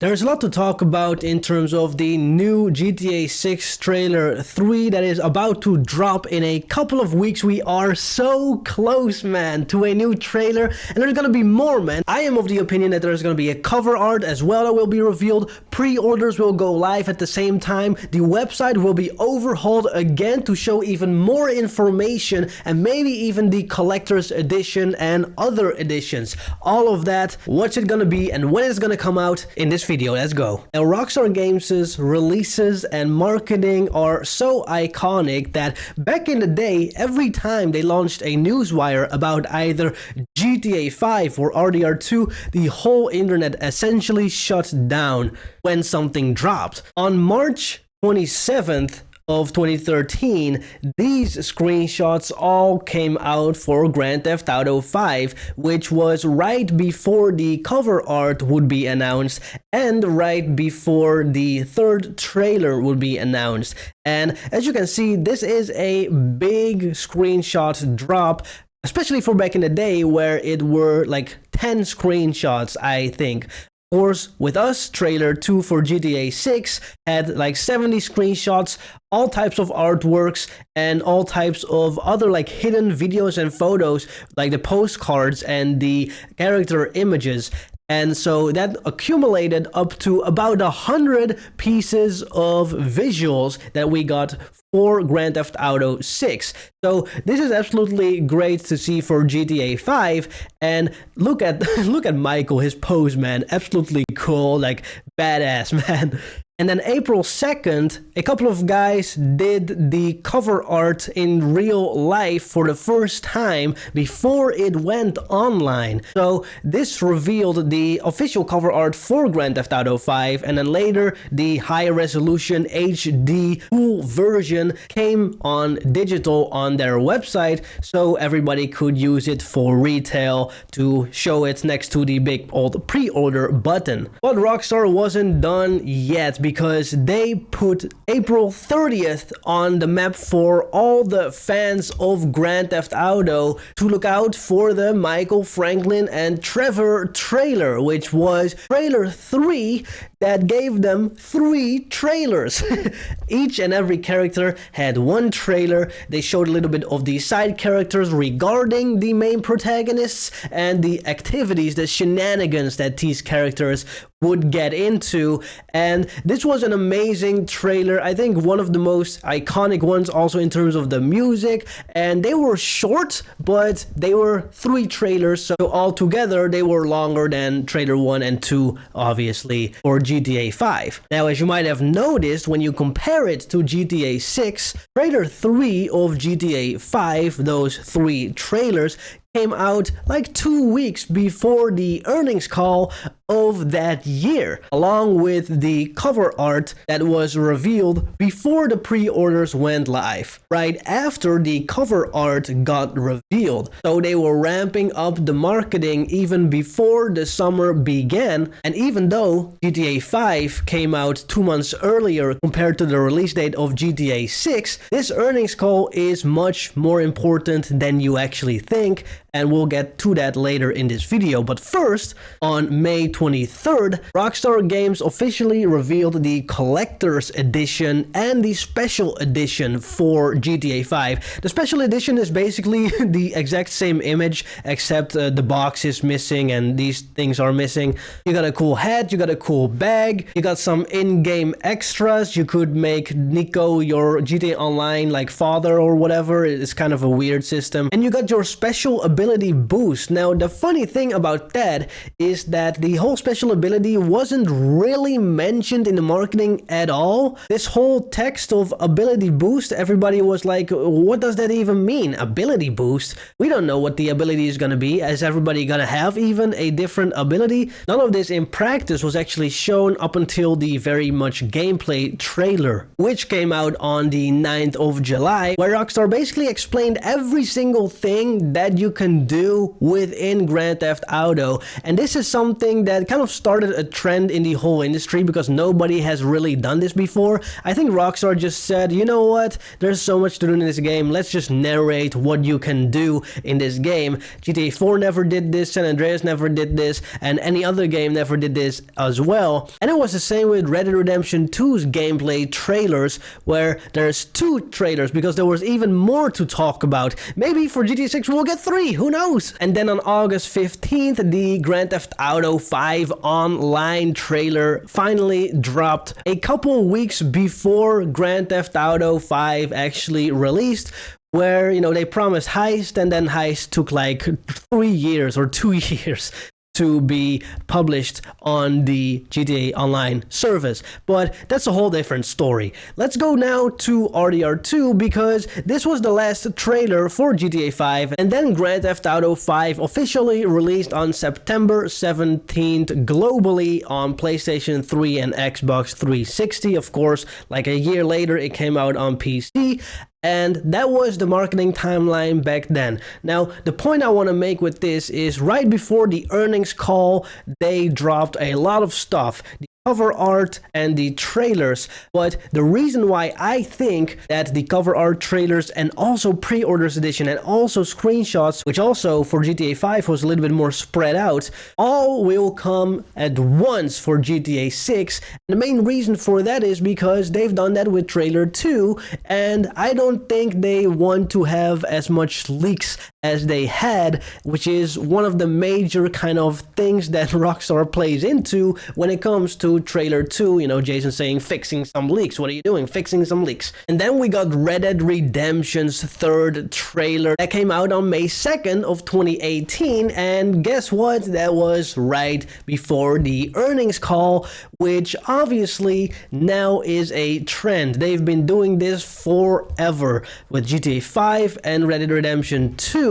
There's a lot to talk about in terms of the new GTA 6 trailer 3 that is about to drop in a couple of weeks. We are so close, man, to a new trailer, and there's gonna be more, man. I am of the opinion that there's gonna be a cover art as well that will be revealed. Pre-orders will go live at the same time. The website will be overhauled again to show even more information, and maybe even the collector's edition and other editions. All of that, what's it gonna be and when it's gonna come out in this video. Let's go. Now, Rockstar Games' releases and marketing are so iconic that back in the day, every time they launched a newswire about either GTA 5 or RDR2, the whole internet essentially shut down when something dropped. On March 27th, of 2013, these screenshots all came out for Grand Theft Auto 5, which was right before the cover art would be announced and right before the third trailer would be announced. And as you can see, this is a big screenshot drop, especially for back in the day where it were like 10 screenshots, I think. Of course, with us, trailer 2 for GTA 6 had like 70 screenshots, all types of artworks, and all types of other like hidden videos and photos, like the postcards and the character images. And so that accumulated up to about 100 pieces of visuals that we got for Grand Theft Auto 6. So this is absolutely great to see for GTA 5. And look at look at Michael, his pose, man. Absolutely cool, like badass, man. And then April 2nd, a couple of guys did the cover art in real life for the first time before it went online. So this revealed the official cover art for Grand Theft Auto 5, and then later the high resolution HD full version came on digital on their website, so everybody could use it for retail to show it next to the big old pre-order button. But Rockstar wasn't done yet, because they put April 30th on the map for all the fans of Grand Theft Auto to look out for the Michael, Franklin, and Trevor trailer, which was trailer 3 that gave them 3 trailers. Each and every character had one trailer. They showed a little bit of the side characters regarding the main protagonists and the activities, the shenanigans that these characters would get into. And this was an amazing trailer. I think one of the most iconic ones also in terms of the music, and they were short, but they were 3 trailers, so altogether they were longer than trailer 1 and 2, obviously, for GTA 5. Now, as you might have noticed, when you compare it to GTA 6, trailer 3 of GTA 5, those 3 trailers, came out like 2 weeks before the earnings call of that year, along with the cover art that was revealed before the pre-orders went live, right after the cover art got revealed. So they were ramping up the marketing even before the summer began, and even though GTA 5 came out 2 months earlier compared to the release date of GTA 6, this earnings call is much more important than you actually think, and we'll get to that later in this video. But first, on May 23rd, Rockstar Games officially revealed the Collector's Edition and the Special Edition for GTA 5. The Special Edition is basically the exact same image, except the box is missing and these things are missing. You got a cool hat, you got a cool bag, you got some in-game extras. You could make Nico your GTA Online like father or whatever. It's kind of a weird system. And you got your special ability boost. Now, the funny thing about that is that the whole special ability wasn't really mentioned in the marketing at all. This whole text of ability boost, everybody was like, what does that even mean? Ability boost? We don't know what the ability is gonna be. Is everybody gonna have even a different ability? None of this in practice was actually shown up until the very much gameplay trailer, which came out on the 9th of July, where Rockstar basically explained every single thing that you can can do within Grand Theft Auto. And this is something that kind of started a trend in the whole industry because nobody has really done this before. I think Rockstar just said, you know what, there's so much to do in this game, let's just narrate what you can do in this game. GTA 4 never did this, San Andreas never did this, and any other game never did this as well. And it was the same with Red Dead Redemption 2's gameplay trailers, where there's 2 trailers because there was even more to talk about. Maybe for GTA 6 we'll get 3, who knows? And then on August 15th, the Grand Theft Auto 5 online trailer finally dropped a couple weeks before Grand Theft Auto 5 actually released, where, you know, they promised heist and then heist took like 3 years or 2 years to be published on the GTA Online service. But that's a whole different story. Let's go now to RDR2 because this was the last trailer for GTA 5, and then Grand Theft Auto 5 officially released on September 17th globally on PlayStation 3 and Xbox 360. Of course, like a year later it came out on PC. And that was the marketing timeline back then. Now, the point I want to make with this is right before the earnings call, they dropped a lot of stuff. The cover art and the trailers. But the reason why I think that the cover art, trailers, and also pre-orders edition and also screenshots, which also for GTA 5 was a little bit more spread out, all will come at once for GTA 6. And the main reason for that is because they've done that with trailer 2, and I don't think they want to have as much leaks as they had, which is one of the major kind of things that Rockstar plays into when it comes to trailer 2. You know, Jason saying fixing some leaks. What are you doing? Fixing some leaks. And then we got Red Dead Redemption's 3rd trailer that came out on May 2nd of 2018, and guess what? That was right before the earnings call, which obviously now is a trend. They've been doing this forever with GTA 5 and Red Dead Redemption 2.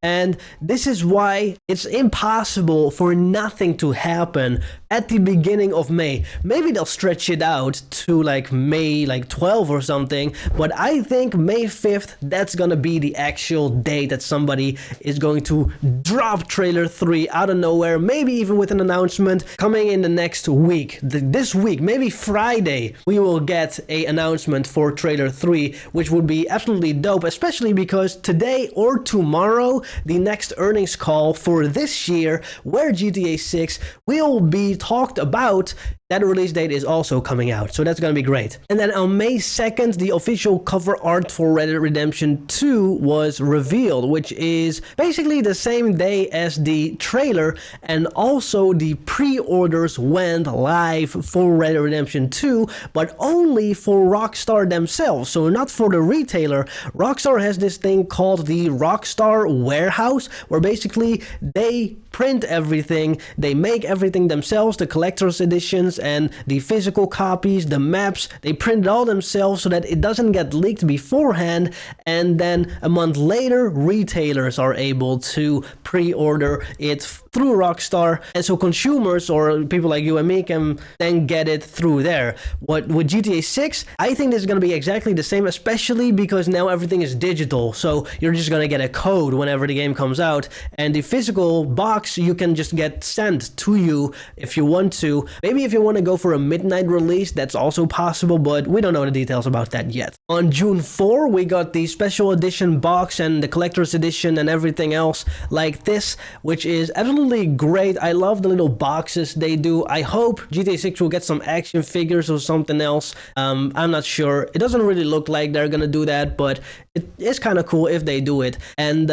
And this is why it's impossible for nothing to happen at the beginning of May. Maybe they'll stretch it out to like May 12 or something, but I think May 5th, that's gonna be the actual date that somebody is going to drop trailer 3 out of nowhere, maybe even with an announcement coming in the next week. This week, maybe Friday, we will get an announcement for trailer 3, which would be absolutely dope, especially because today or tomorrow, the next earnings call for this year, where GTA 6 will be talked about, that release date is also coming out, so that's gonna be great. And then on May 2nd, the official cover art for Red Dead Redemption 2 was revealed, which is basically the same day as the trailer, and also the pre-orders went live for Red Dead Redemption 2, but only for Rockstar themselves, so not for the retailer. Rockstar has this thing called the Rockstar Warehouse, where basically they print everything, they make everything themselves, the collector's editions and the physical copies, the maps, they print it all themselves so that it doesn't get leaked beforehand, and then a month later retailers are able to pre-order it through Rockstar, and so consumers or people like you and me can then get it through there. What with GTA 6, I think this is going to be exactly the same, especially because now everything is digital, so you're just going to get a code whenever the game comes out, and the physical box you can just get sent to you if you want to. Maybe if you want to go for a midnight release, that's also possible, but we don't know the details about that yet. On June 4, we got the special edition box and the collector's edition and everything else like this, which is absolutely great. I love the little boxes they do. I hope GTA 6 will get some action figures or something else. I'm not sure. It doesn't really look like they're gonna do that, but it is kind of cool if they do it. And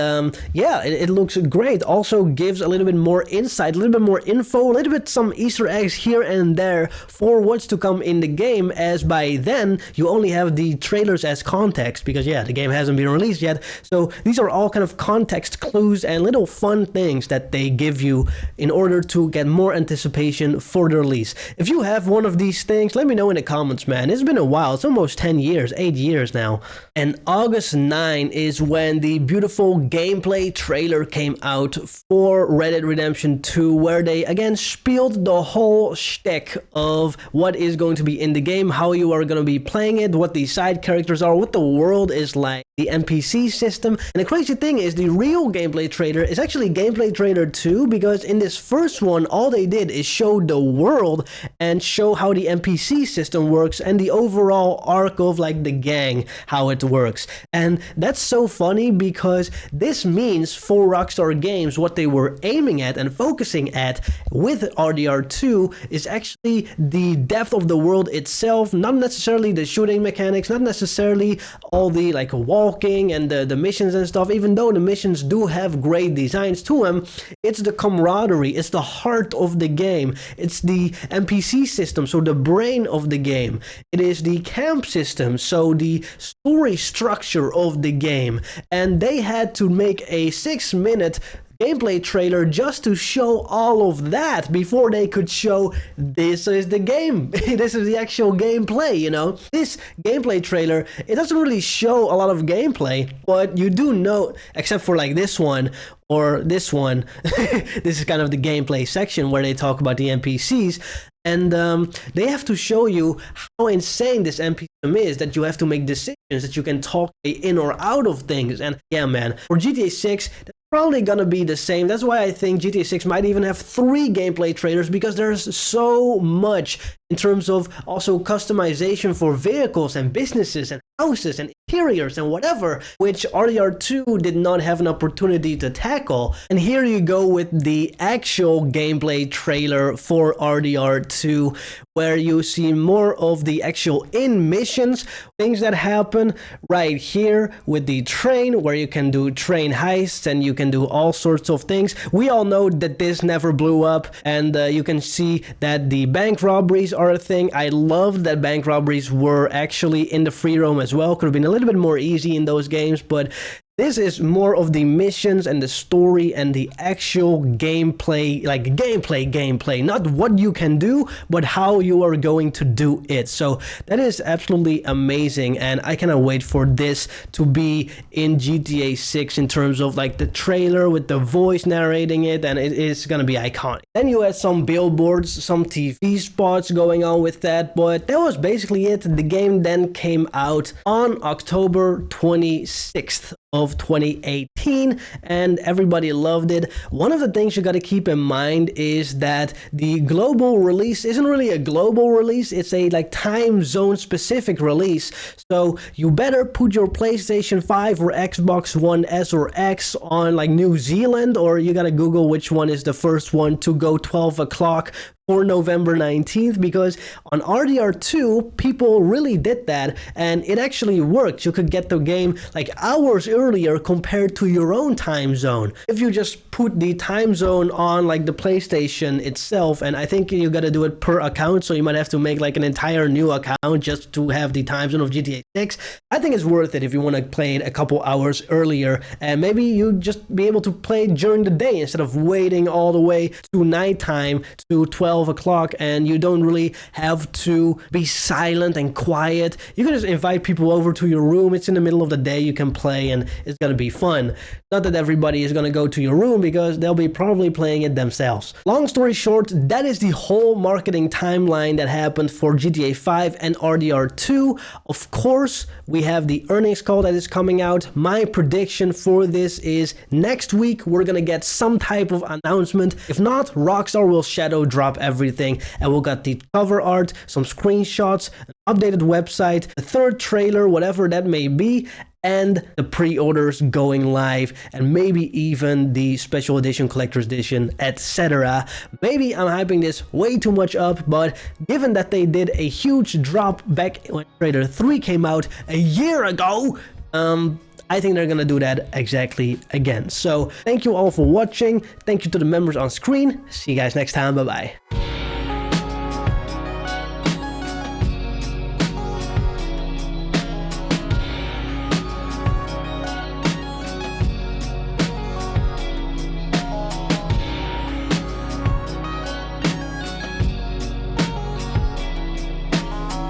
yeah, it looks great. Also gives a little bit more insight, a little bit more info, a little bit some Easter eggs here and there for what's to come in the game, as by then you only have the trailers as context, because yeah, the game hasn't been released yet. So these are all kind of context clues and little fun things that they give you in order to get more anticipation for the release. If you have one of these things, let me know in the comments, man. It's been a while. It's almost 10 years, 8 years now. And August 9 is when the beautiful gameplay trailer came out for Red Dead Redemption 2, where they again spieled the whole shtick of what is going to be in the game, how you are going to be playing it, what the side characters are, what the world is like. the NPC system. And the crazy thing is the real gameplay trailer is actually gameplay trailer 2, because in this first one, all they did is show the world and show how the NPC system works and the overall arc of like the gang, how it works. And that's so funny because this means for Rockstar Games, what they were aiming at and focusing at with RDR2 is actually the depth of the world itself, not necessarily the shooting mechanics, not necessarily all the like walking and the missions and stuff, even though the missions do have great designs to them. It's the camaraderie, it's the heart of the game, it's the NPC system, so the brain of the game, it is the camp system, so the story structure of the game. And they had to make a 6-minute gameplay trailer just to show all of that before they could show this is the game. This is the actual gameplay, you know. This gameplay trailer, it doesn't really show a lot of gameplay, but you do know, except for like this one or this one, this is kind of the gameplay section where they talk about the NPCs. And they have to show you how insane this NPC is, that you have to make decisions, that you can talk in or out of things. And yeah, man, for GTA 6, probably gonna be the same. That's why I think GTA 6 might even have 3 gameplay trailers, because there's so much in terms of also customization for vehicles and businesses and houses and interiors and whatever, which RDR2 did not have an opportunity to tackle. And here you go with the actual gameplay trailer for RDR2, where you see more of the actual in missions, things that happen right here with the train, where you can do train heists and you can do all sorts of things. We all know that this never blew up, and you can see that the bank robberies are a thing. I love that bank robberies were actually in the free roam as well. Could have been a little bit more easy in those games, but this is more of the missions and the story and the actual gameplay, like gameplay, not what you can do, but how you are going to do it. So that is absolutely amazing, and I cannot wait for this to be in GTA 6 in terms of like the trailer with the voice narrating it, and it is gonna be iconic. Then you had some billboards, some TV spots going on with that, but that was basically it. The game then came out on October 26th of 2018, and everybody loved it. One of the things you got to keep in mind is that the global release isn't really a global release, it's a like time zone specific release. So you better put your PlayStation 5 or Xbox One S or X on like New Zealand, or you gotta Google which one is the first one to go 12 o'clock for November 19th, because on RDR2 people really did that and it actually worked. You could get the game like hours earlier compared to your own time zone if you just put the time zone on like the PlayStation itself. And I think you gotta do it per account, so you might have to make like an entire new account just to have the time zone of GTA 6. I think it's worth it if you want to play it a couple hours earlier, and maybe you just be able to play during the day instead of waiting all the way to nighttime to 12 o'clock, and you don't really have to be silent and quiet. You can just invite people over to your room. It's in the middle of the day, you can play, and it's gonna be fun. Not that everybody is gonna go to your room, because they'll be probably playing it themselves. Long story short, that is the whole marketing timeline that happened for GTA 5 and RDR2. Of course, we have the earnings call that is coming out. My prediction for this is next week we're gonna get some type of announcement. If not, Rockstar will shadow drop everything, and we'll get the cover art, some screenshots, an updated website, the third trailer, whatever that may be, and the pre-orders going live, and maybe even the special edition, collector's edition, etc. Maybe I'm hyping this way too much up, but given that they did a huge drop back when Trailer 3 came out a year ago, I think they're gonna do that exactly again. So thank you all for watching. Thank you to the members on screen. See you guys next time. Bye bye.